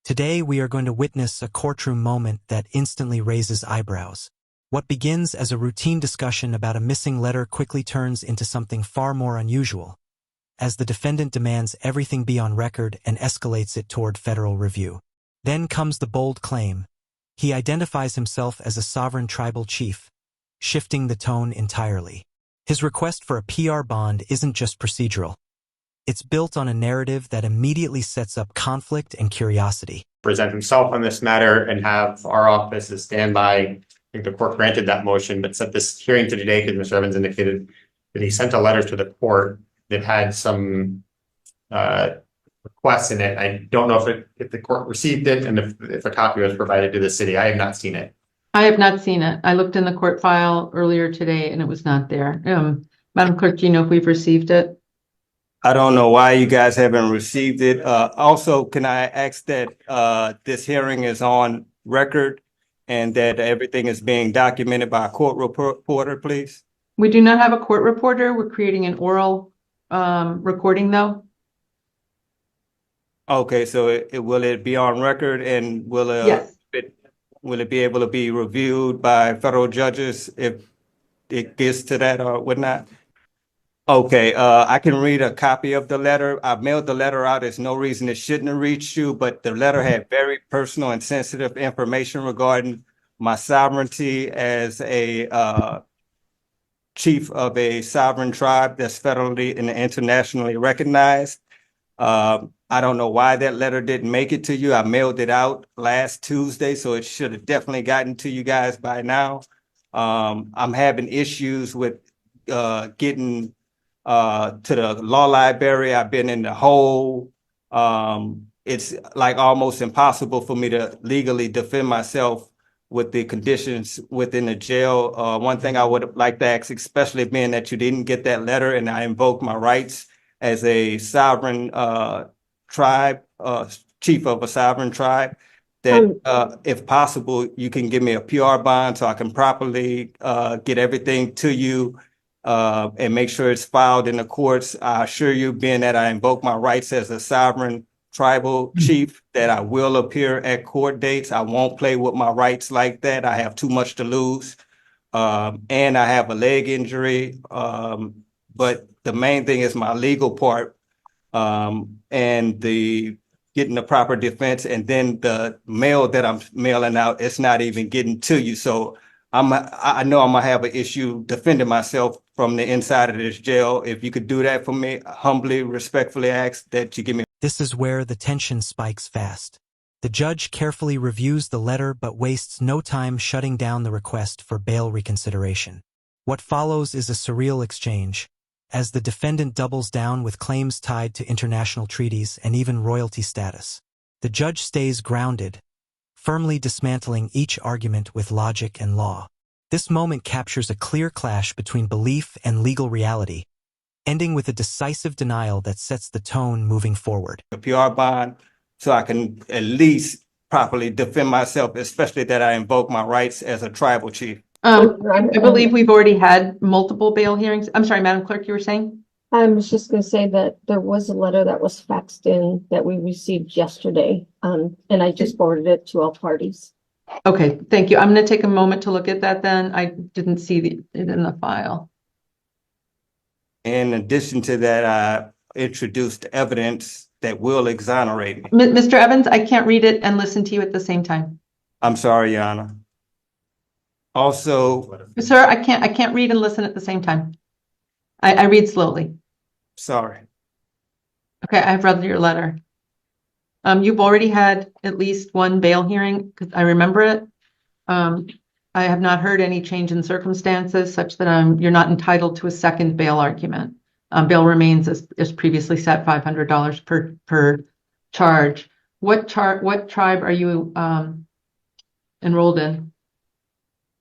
Today, we are going to witness a courtroom moment that instantly raises eyebrows. What begins as a routine discussion about a missing letter quickly turns into something far more unusual, as the defendant demands everything be on record and escalates it toward federal review. Then comes the bold claim. He identifies himself as a sovereign tribal chief, shifting the tone entirely. His request for a PR bond isn't just procedural. It's built on a narrative that immediately sets up conflict and curiosity. Present himself on this matter and have our office as standby. I think the court granted that motion, but set this hearing to today because Mr. Evans indicated that he sent a letter to the court that had some requests in it. I don't know if the court received it and if a copy was provided to the city. I have not seen it. I have not seen it. I looked in the court file earlier today and it was not there. Madam Clerk, do you know if we've received it? I don't know why you guys haven't received it. Also, can I ask that this hearing is on record and that everything is being documented by a court reporter, please? We do not have a court reporter. We're creating an oral recording though. Okay, so will it be on record and Yes. Will it be able to be reviewed by federal judges if it gets to that or whatnot? Okay, I can read a copy of the letter. I mailed the letter out. There's no reason it shouldn't have reached you, but the letter had very personal and sensitive information regarding my sovereignty as a chief of a sovereign tribe that's federally and internationally recognized. I don't know why that letter didn't make it to you. I mailed it out last Tuesday, so it should have definitely gotten to you guys by now. I'm having issues with getting to the law library. I've been in the hole. It's like almost impossible for me to legally defend myself with the conditions within the jail. One thing I would like to ask, especially being that you didn't get that letter and I invoke my rights as a sovereign tribe, chief of a sovereign tribe, that if possible, you can give me a PR bond so I can properly get everything to you and make sure it's filed in the courts. I assure you, being that I invoke my rights as a sovereign tribal chief, that I will appear at court dates. I won't play with my rights like that. I have too much to lose. And I have a leg injury. But the main thing is my legal part and getting the proper defense. And then the mail that I'm mailing out, it's not even getting to you. So I know I'm gonna have an issue defending myself from the inside of this jail. If you could do that for me, I humbly, respectfully ask that you give me. This is where the tension spikes fast. The judge carefully reviews the letter but wastes no time shutting down the request for bail reconsideration. What follows is a surreal exchange, as the defendant doubles down with claims tied to international treaties and even royalty status. The judge stays grounded, firmly dismantling each argument with logic and law. This moment captures a clear clash between belief and legal reality, ending with a decisive denial that sets the tone moving forward. A PR bond so I can at least properly defend myself, especially that I invoke my rights as a tribal chief. I believe we've already had multiple bail hearings. I'm sorry, Madam Clerk, you were saying? I was just going to say that there was a letter that was faxed in that we received yesterday, and I just forwarded it to all parties. Okay, thank you. I'm going to take a moment to look at that then. I didn't see it in the file. In addition to that, I introduced evidence that will exonerate me. Mr. Evans, I can't read it and listen to you at the same time. I'm sorry, Your Honor. Also, Sir, I can't read and listen at the same time. I read slowly. sorry. Okay, I've read your letter. You've already had at least one bail hearing, because I remember it. I have not heard any change in circumstances such that you're not entitled to a second bail argument. Bail remains as previously set, $500 per charge. What tribe are you enrolled in?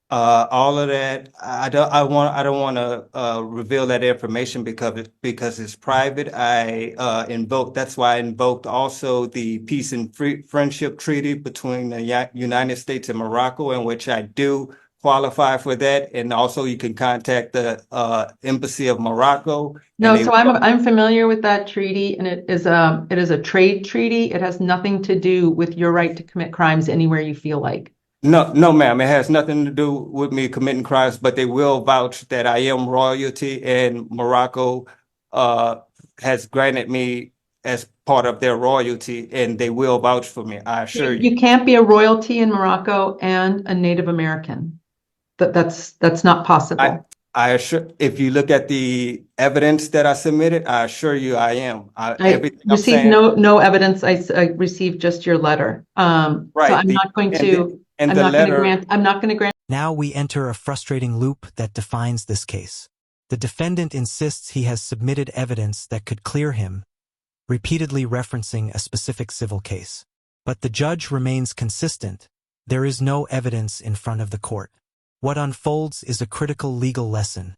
All of that, I don't want to reveal that information because it's private. That's why I invoked also the Peace and Friendship Treaty between the United States and Morocco, in which I do qualify for that. And also you can contact the Embassy of Morocco. No, and they- so I'm familiar with that treaty, and it is a trade treaty. It has nothing to do with your right to commit crimes anywhere you feel like. No, ma'am. It has nothing to do with me committing crimes, but they will vouch that I am royalty, and Morocco has granted me as part of their royalty, and they will vouch for me. I assure you. You can't be a royalty in Morocco and a Native American. That's not possible. I assure, if you look at the evidence that I submitted, I assure you I am. I Everything I'm received saying, no evidence. I received just your letter. So right. I'm not going to. And I'm the not going to letter, grant. I'm not going to grant. Now we enter a frustrating loop that defines this case. The defendant insists he has submitted evidence that could clear him, repeatedly referencing a specific civil case. But the judge remains consistent. There is no evidence in front of the court. What unfolds is a critical legal lesson.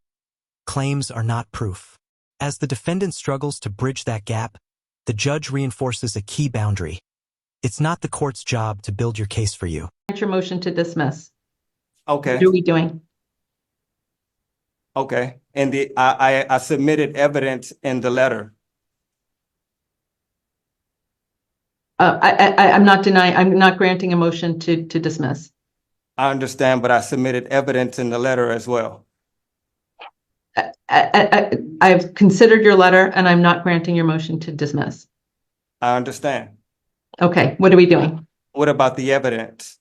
Claims are not proof. As the defendant struggles to bridge that gap, the judge reinforces a key boundary. It's not the court's job to build your case for you. Your motion to dismiss. okay. What are we doing? Okay, and I submitted evidence in the letter. I'm not denying. I'm not granting a motion to dismiss. I understand, but I submitted evidence in the letter as well. I've considered your letter, and I'm not granting your motion to dismiss. I understand. Okay, what are we doing? What about the evidence?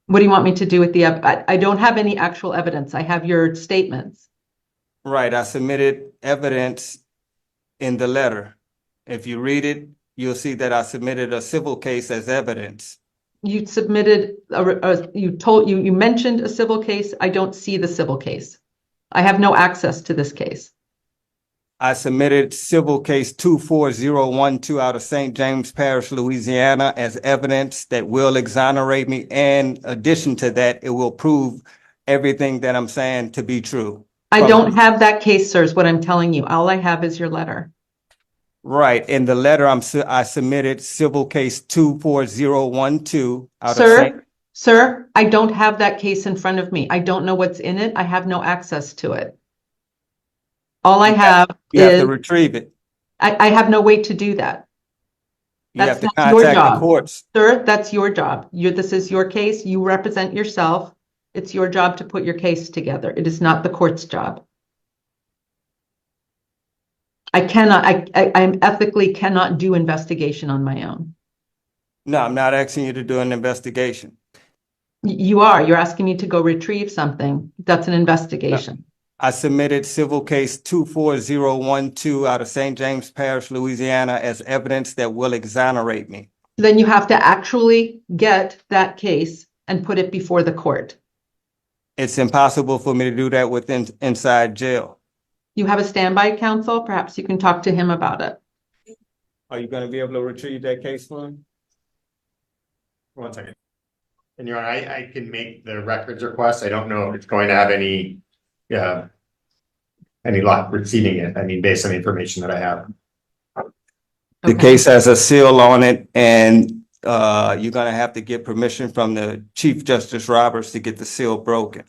What do you want me to do with the? I don't have any actual evidence. I have your statements. Right, I submitted evidence in the letter. If you read it, you'll see that I submitted a civil case as evidence. You submitted you mentioned a civil case. I don't see the civil case. I have no access to this case. I submitted civil case 24012 out of St. James Parish, Louisiana, as evidence that will exonerate me. And in addition to that, it will prove everything that I'm saying to be true. I don't have that case, sir, is what I'm telling you. All I have is your letter. Right. In the letter, I submitted civil case 24012 out of St. Sir, I don't have that case in front of me. I don't know what's in it. I have no access to it. All I have You have is to retrieve it. I have no way to do that. You have to That's your contact the job. courts. Sir, that's your job. This is your case. You represent yourself. It's your job to put your case together. It is not the court's job. I ethically cannot do investigation on my own. No, I'm not asking you to do an investigation. You are. You're asking me to go retrieve something. That's an investigation. I submitted civil case 24012 out of St. James Parish, Louisiana, as evidence that will exonerate me. Then you have to actually get that case and put it before the court. It's impossible for me to do that inside jail. You have a standby counsel. Perhaps you can talk to him about it. Are you going to be able to retrieve that case for me? 1 second. And Your Honor, I can make the records request. I don't know if it's going to have any luck receiving it. I mean, based on the information that I have. The Okay. case has a seal on it, and you're going to have to get permission from the Chief Justice Roberts to get the seal broken.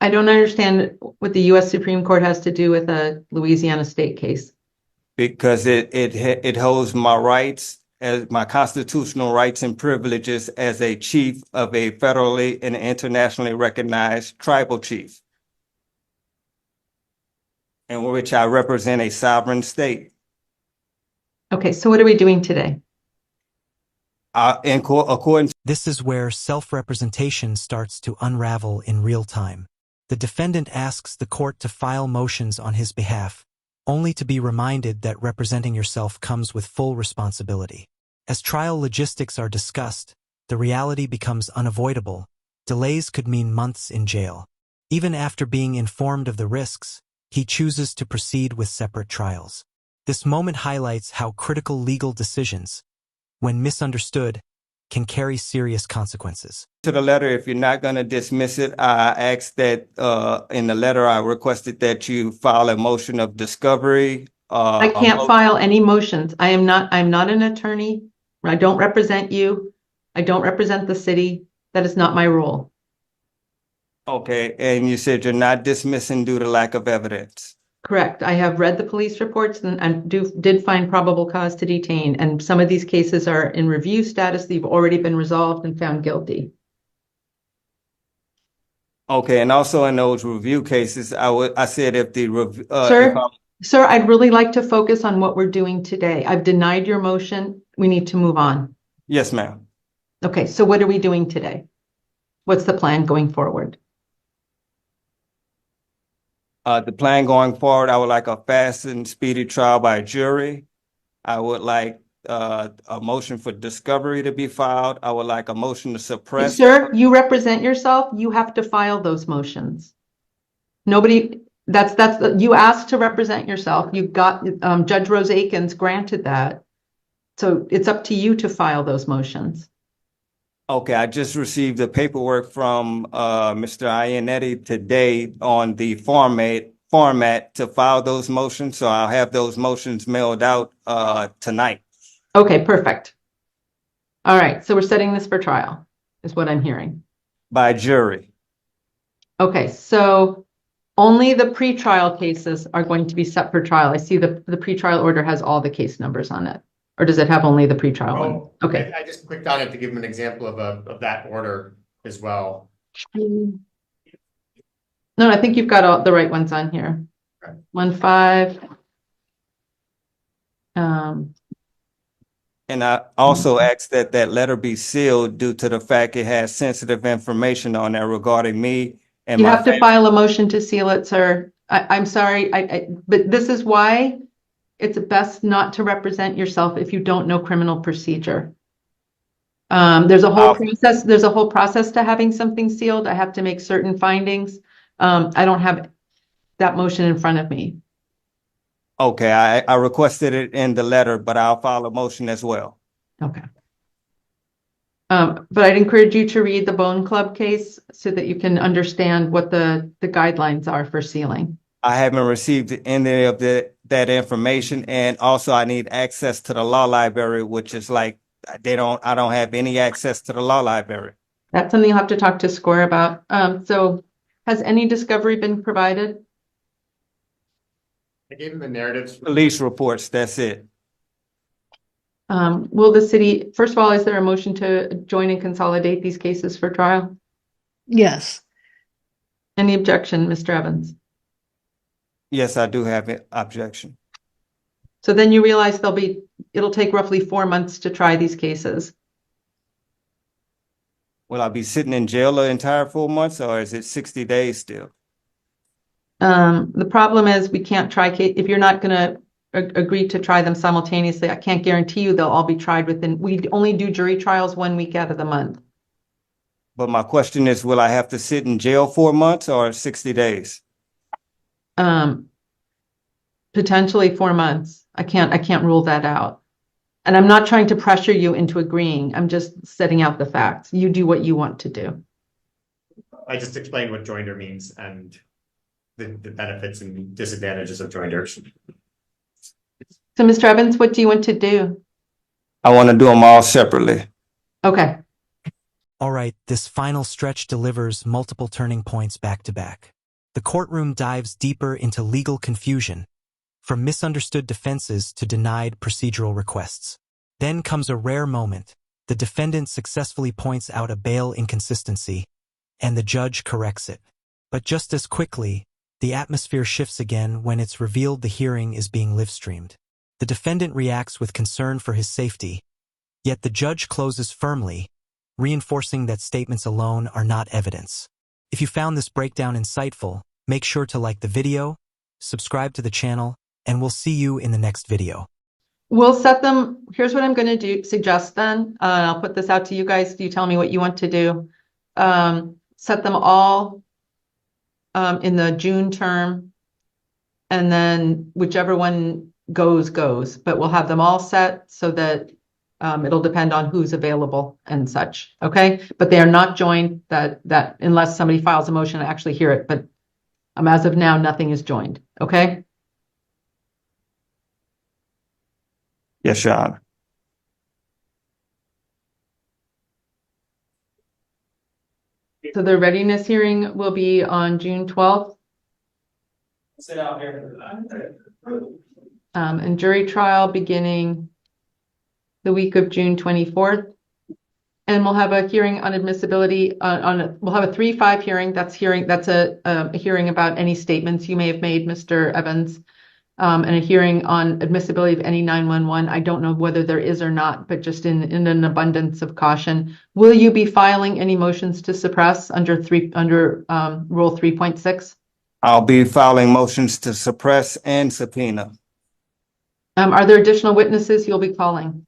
I don't understand what the U.S. Supreme Court has to do with a Louisiana state case. Because it holds my rights, as my constitutional rights and privileges as a chief of a federally and internationally recognized tribal chief, in which I represent a sovereign state. Okay, so what are we doing today? According This is where self-representation starts to unravel in real time. The defendant asks the court to file motions on his behalf, only to be reminded that representing yourself comes with full responsibility. As trial logistics are discussed, the reality becomes unavoidable. Delays could mean months in jail. Even after being informed of the risks, he chooses to proceed with separate trials. This moment highlights how critical legal decisions, when misunderstood, can carry serious consequences. to the letter, if you're not going to dismiss it, I asked that in the letter, I requested that you file a motion of discovery. I can't file any motions. I'm not an attorney. I don't represent you. I don't represent the city. That is not my role. Okay, and you said you're not dismissing due to lack of evidence. Correct. I have read the police reports and did find probable cause to detain, and some of these cases are in review status. They've already been resolved and found guilty. Okay, and also in those review cases, I said if the Sir, sir, I'd really like to focus on what we're doing today. I've denied your motion. We need to move on. yes, ma'am. Okay, so what are we doing today? What's the plan going forward? The plan going forward, I would like a fast and speedy trial by jury. I would like a motion for discovery to be filed. I would like a motion to suppress. Sir, you represent yourself. You have to file those motions. Nobody, you asked to represent yourself. You got, Judge Rose Akins granted that. So it's up to you to file those motions. Okay, I just received the paperwork from Mr. Iannetti today on the format to file those motions. So I'll have those motions mailed out tonight. Okay, perfect. All right, so we're setting this for trial, is what I'm hearing. By jury. Okay, so only the pretrial cases are going to be set for trial. I see the pretrial order has all the case numbers on it. Or does it have only the pretrial one? Okay. I just clicked on it to give them an example of that order as well. No, I think you've got all the right ones on here. Okay. 1-5. And I also asked that that letter be sealed due to the fact it has sensitive information on there regarding me and You my have to family. file a motion to seal it, sir. I'm sorry, but this is why it's best not to represent yourself if you don't know criminal procedure. There's a whole process to having something sealed. I have to make certain findings. I don't have that motion in front of me. Okay, I requested it in the letter, but I'll file a motion as well. Okay. But I'd encourage you to read the Bone Club case so that you can understand what the guidelines are for sealing. I haven't received any of that information, and also I need access to the law library, which is like I don't have any access to the law library. That's something you'll have to talk to SCORE about. So has any discovery been provided? I gave them the narratives. Police reports, that's it. Will the city, first of all, is there a motion to join and consolidate these cases for trial? Yes. Any objection, Mr. Evans? Yes, I do have an objection. So then you realize it'll take roughly 4 months to try these cases. Will I be sitting in jail the entire 4 months, or is it 60 days still? The problem is we can't try if you're not going to agree to try them simultaneously. I can't guarantee you they'll all be tried we only do jury trials 1 week out of the month. But my question is, will I have to sit in jail 4 months or 60 days? Potentially 4 months. I can't rule that out. And I'm not trying to pressure you into agreeing. I'm just setting out the facts. You do what you want to do. I just explained what joinder means and the benefits and disadvantages of joinders. So, Mr. Evans, what do you want to do? I want to do them all separately. Okay. All right, this final stretch delivers multiple turning points back to back. The courtroom dives deeper into legal confusion, from misunderstood defenses to denied procedural requests. Then comes a rare moment. The defendant successfully points out a bail inconsistency, and the judge corrects it. But just as quickly, the atmosphere shifts again when it's revealed the hearing is being live-streamed. The defendant reacts with concern for his safety, yet the judge closes firmly, reinforcing that statements alone are not evidence. If you found this breakdown insightful, make sure to like the video, subscribe to the channel, and we'll see you in the next video. We'll set them. Here's what I'm going to suggest then. I'll put this out to you guys. You tell me what you want to do. Set them all in the June term, and then whichever one goes. But we'll have them all set so that it'll depend on who's available and such. Okay, but they are not joined. That unless somebody files a motion to actually hear it. But as of now, nothing is joined. Okay. Yes, Your Honor. So the readiness hearing will be on June 12th. Sit out here. And jury trial beginning the week of June 24th. And we'll have a hearing on admissibility we'll have a 3-5 hearing. That's a hearing about any statements you may have made, Mr. Evans. And a hearing on admissibility of any 911. I don't know whether there is or not, but just in an abundance of caution. Will you be filing any motions to suppress under Rule 3.6? I'll be filing motions to suppress and subpoena. Are there additional witnesses you'll be calling?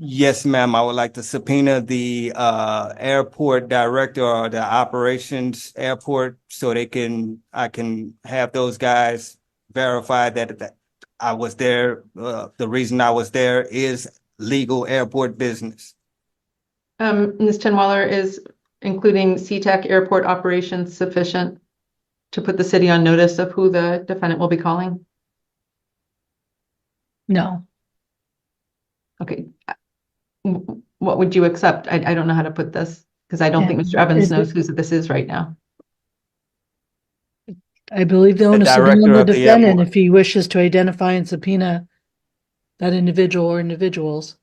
Yes, ma'am. I would like to subpoena the airport director or the operations airport so I can have those guys verify that I was there. The reason I was there is legal airport business. Ms. Chenwaller, is including SeaTac airport operations sufficient to put the city on notice of who the defendant will be calling? No. Okay. What would you accept? I don't know how to put this because I don't think Mr. Evans Is knows it- who this is right now. I believe the onus is director on the of the defendant airport. if he wishes to identify and subpoena that individual or individuals.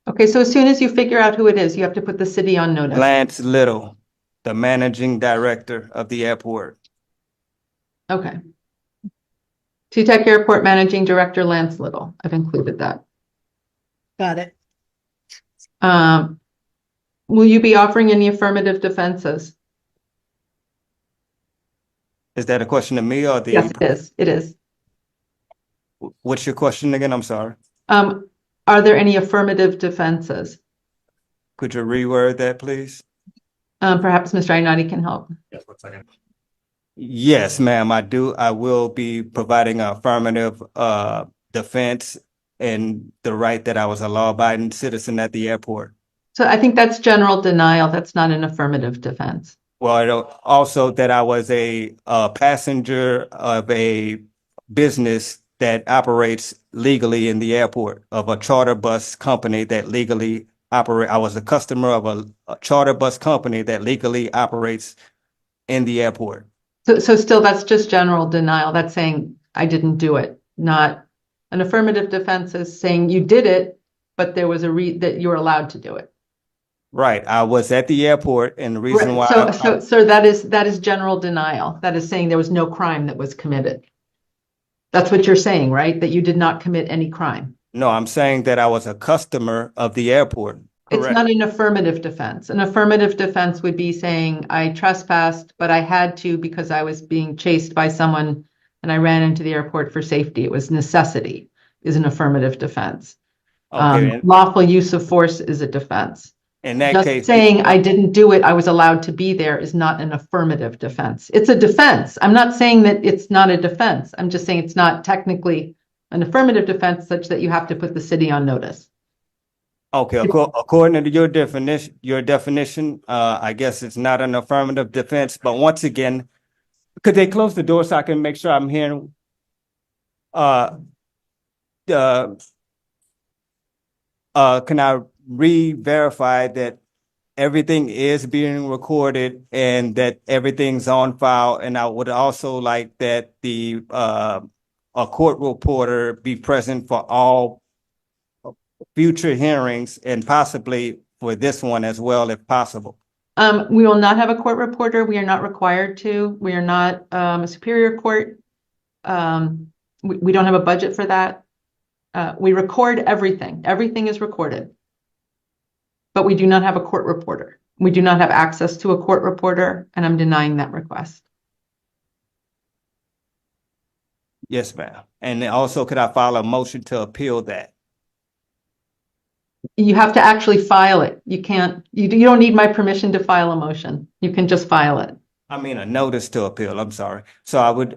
Okay, so as soon as you figure out who it is, you have to put the city on notice. Lance Little, the managing director of the airport. Okay. SeaTac Airport Managing Director Lance Little. I've included that. Got it. Will you be offering any affirmative defenses? Is that a question to me or the? Yes, it is. It is. What's your question again? I'm sorry. Are there any affirmative defenses? Could you reword that, please? Perhaps Mr. Ainati can help. Yes, 1 second. Yes, ma'am, I do. I will be providing an affirmative defense and the right that I was a law-abiding citizen at the airport. So I think that's general denial. That's not an affirmative defense. Well, also that I was a passenger of a business that operates legally in the airport, of a charter bus company that legally operate. I was a customer of a charter bus company that legally operates in the airport. So still, that's just general denial. That's saying I didn't do it. Not an affirmative defense is saying you did it, but there was that you were allowed to do it. Right. I was at the airport, and the reason why So that is general denial. That is saying there was no crime that was committed. That's what you're saying, right? That you did not commit any crime. No, I'm saying that I was a customer of the airport. It's Correct. not an affirmative defense. An affirmative defense would be saying I trespassed, but I had to because I was being chased by someone and I ran into the airport for safety. It was necessity is an affirmative defense. Okay. Lawful use of force is a defense. In that Just case, saying I didn't do it, I was allowed to be there is not an affirmative defense. It's a defense. I'm not saying that it's not a defense. I'm just saying it's not technically an affirmative defense such that you have to put the city on notice. okay, according to your definition, I guess it's not an affirmative defense. But once again, could they close the door so I can make sure I'm hearing? Can I re-verify that everything is being recorded and that everything's on file? And I would also like that a court reporter be present for all future hearings and possibly for this one as well, if possible. We will not have a court reporter. We are not required to. We are not a superior court. We don't have a budget for that. We record everything. Everything is recorded. But we do not have a court reporter. We do not have access to a court reporter, and I'm denying that request. Yes, ma'am. And also, could I file a motion to appeal that? You have to actually file it. You can't, you don't need my permission to file a motion. You can just file it. I mean, a notice to appeal, I'm sorry. So I would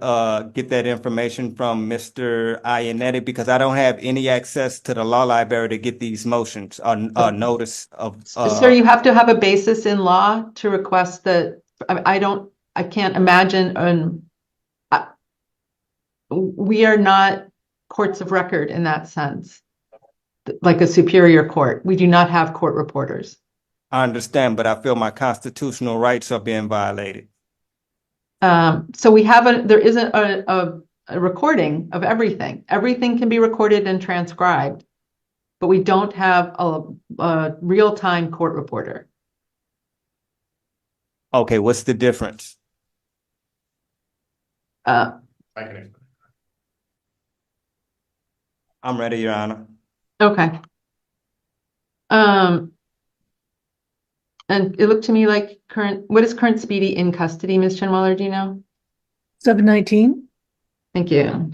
get that information from Mr. Ianetti because I don't have any access to the law library to get these motions or notice of. Sir, you have to have a basis in law to request that. I can't imagine. We are not courts of record in that sense, like a superior court. We do not have court reporters. I understand, but I feel my constitutional rights are being violated. So there isn't a recording of everything. Everything can be recorded and transcribed, but we don't have a real-time court reporter. Okay, what's the difference? I can explain. I'm ready, Your Honor. Okay. And it looked to me like what is current speedy in custody, Ms. Chenweller, do you know? 719. Thank you.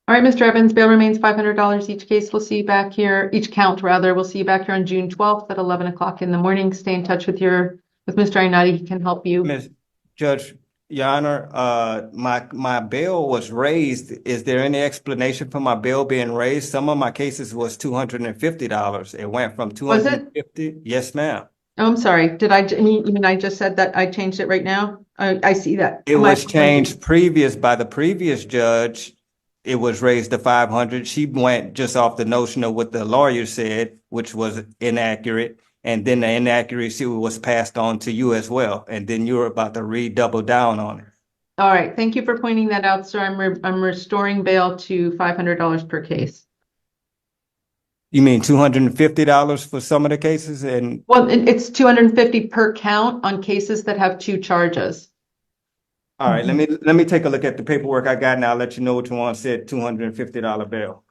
All right, Mr. Evans, bail remains $500 each case. We'll see you back here, each count rather. We'll see you back here on June 12th at 11 o'clock in the morning. Stay in touch with Mr. Ainati. He can help you. Ms. Judge, Your Honor, my bail was raised. Is there any explanation for my bail being raised? Some of my cases was $250. It went from Was it? $250. Yes, ma'am. Oh, I'm sorry. You mean I just said that I changed it right now? I see that. It was changed by the previous judge. It was raised to 500. She went just off the notion of what the lawyer said, which was inaccurate. And then the inaccuracy was passed on to you as well. And then you were about to redouble down on it. All right. Thank you for pointing that out, sir. I'm restoring bail to $500 per case. You mean $250 for some of the cases? And Well, it's $250 per count on cases that have 2 charges. all right, let me take a look at the paperwork I got, and I'll let you know which one said $250 bail.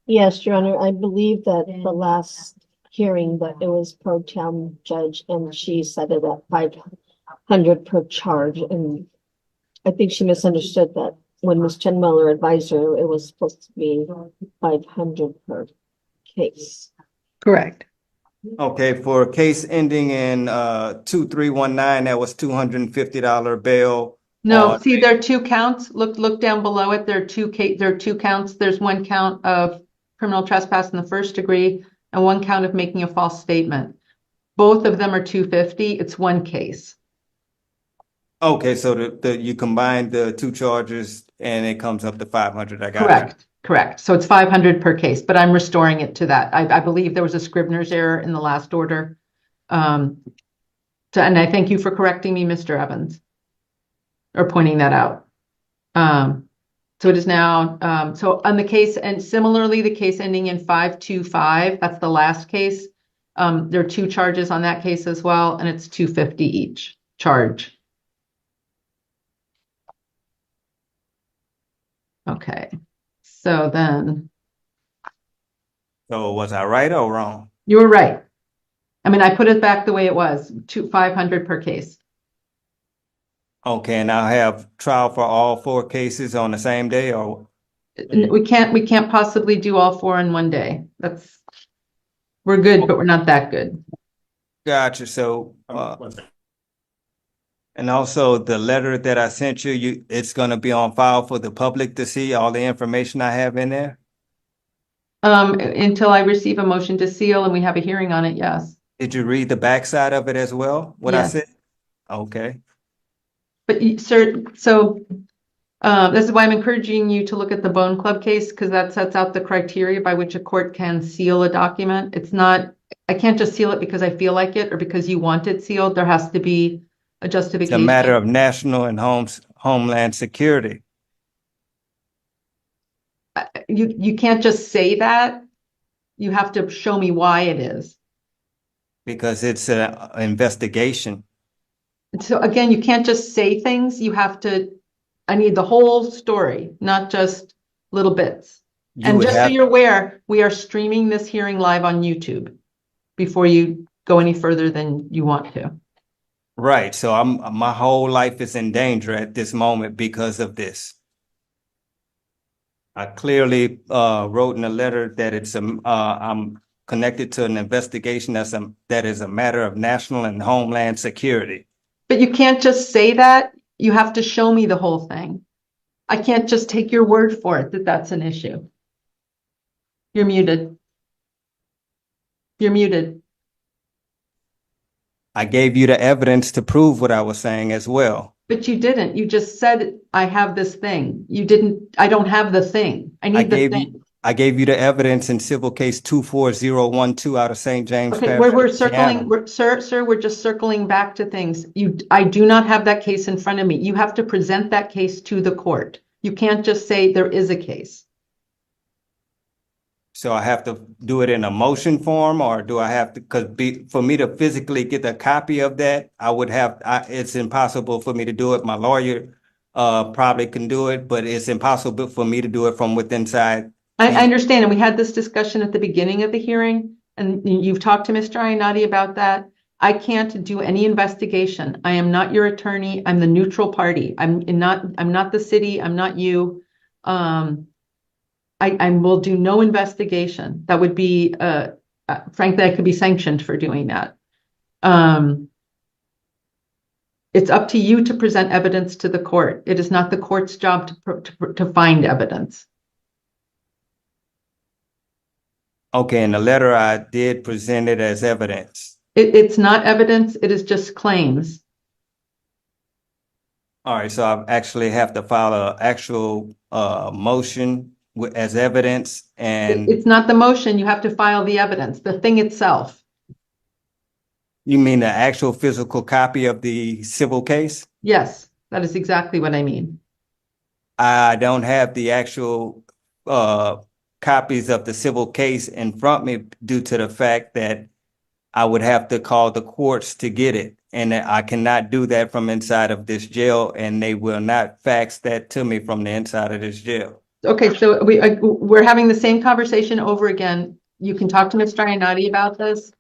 Yes, Your Honor, I believe that the last hearing that it was pro tem judge and she set it at 500 per charge. And I think she misunderstood that when Ms. Chenweller advised her, it was supposed to be 500 per case. Correct. Okay, for a case ending in 2319, that was $250 bail. No, see, there are 2 counts. Look down below it. There are 2 counts. There's 1 count of criminal trespass in the 1st degree and 1 count of making a false statement. Both of them are $250. It's 1 case. Okay, so you combine the 2 charges and it comes up to 500. I got Correct. Correct. So it's 500 per case, but I'm restoring it to that. I believe there was a Scribner's error in the last order. And I thank you for correcting me, Mr. Evans, or pointing that out. So it is now, so on the case, and similarly, the case ending in 525, that's the last case. There are 2 charges on that case as well, and it's $250 each charge. Okay. So then. So was I right or wrong? You were right. I mean, I put it back the way it was, 500 per case. Okay, and I'll have trial for all 4 cases on the same day, or? We can't possibly do all 4 in one day. We're good, but we're not that good. Gotcha. So, and also the letter that I sent you, it's going to be on file for the public to see all the information I have in there? Until I receive a motion to seal and we have a hearing on it, yes. Did you read the backside of it as well? What I said? Okay. But sir, so this is why I'm encouraging you to look at the Bone Club case, because that sets out the criteria by which a court can seal a document. It's not, I can't just seal it because I feel like it or because you want it sealed. There has to be a justification. It's a matter of national and homeland security. You can't just say that. You have to show me why it is. Because it's an investigation. So again, you can't just say things. You have to, I need the whole story, not just little bits. And just so you're aware, we are streaming this hearing live on YouTube before you go any further than you want to. Right. So my whole life is in danger at this moment because of this. I clearly wrote in a letter that I'm connected to an investigation that is a matter of national and homeland security. But you can't just say that. You have to show me the whole thing. I can't just take your word for it that that's an issue. You're muted. You're muted. I gave you the evidence to prove what I was saying as well. But you didn't. You just said, I have this thing. You didn't, I don't have the thing. I need the thing. I gave you the evidence in civil case 24012 out of St. James Okay, Parish. we're Louisiana. circling, sir, we're just circling back to things. I do not have that case in front of me. You have to present that case to the court. You can't just say there is a case. So I have to do it in a motion form, or do I have to, for me to physically get a copy of that, it's impossible for me to do it. My lawyer probably can do it, but it's impossible for me to do it from within inside. I understand, and we had this discussion at the beginning of the hearing, and you've talked to Mr. Iannotti about that. I can't do any investigation. I am not your attorney. I'm the neutral party. I'm not the city. I'm not you. I will do no investigation. That would be, frankly, I could be sanctioned for doing that. It's up to you to present evidence to the court. It is not the court's job to find evidence. Okay, in the letter I did present it as evidence. It's not evidence. It is just claims. All right, so I actually have to file an actual motion as evidence, and It's not the motion. You have to file the evidence, the thing itself. you mean the actual physical copy of the civil case? Yes, that is exactly what I mean. I don't have the actual copies of the civil case in front of me due to the fact that I would have to call the courts to get it. And I cannot do that from inside of this jail, and they will not fax that to me from the inside of this jail. Okay, so we're having the same conversation over again. You can talk to Mr. Iannotti about this.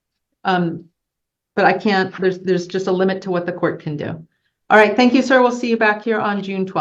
But I can't, there's just a limit to what the court can do. All right, thank you, sir. We'll see you back here on June 12th.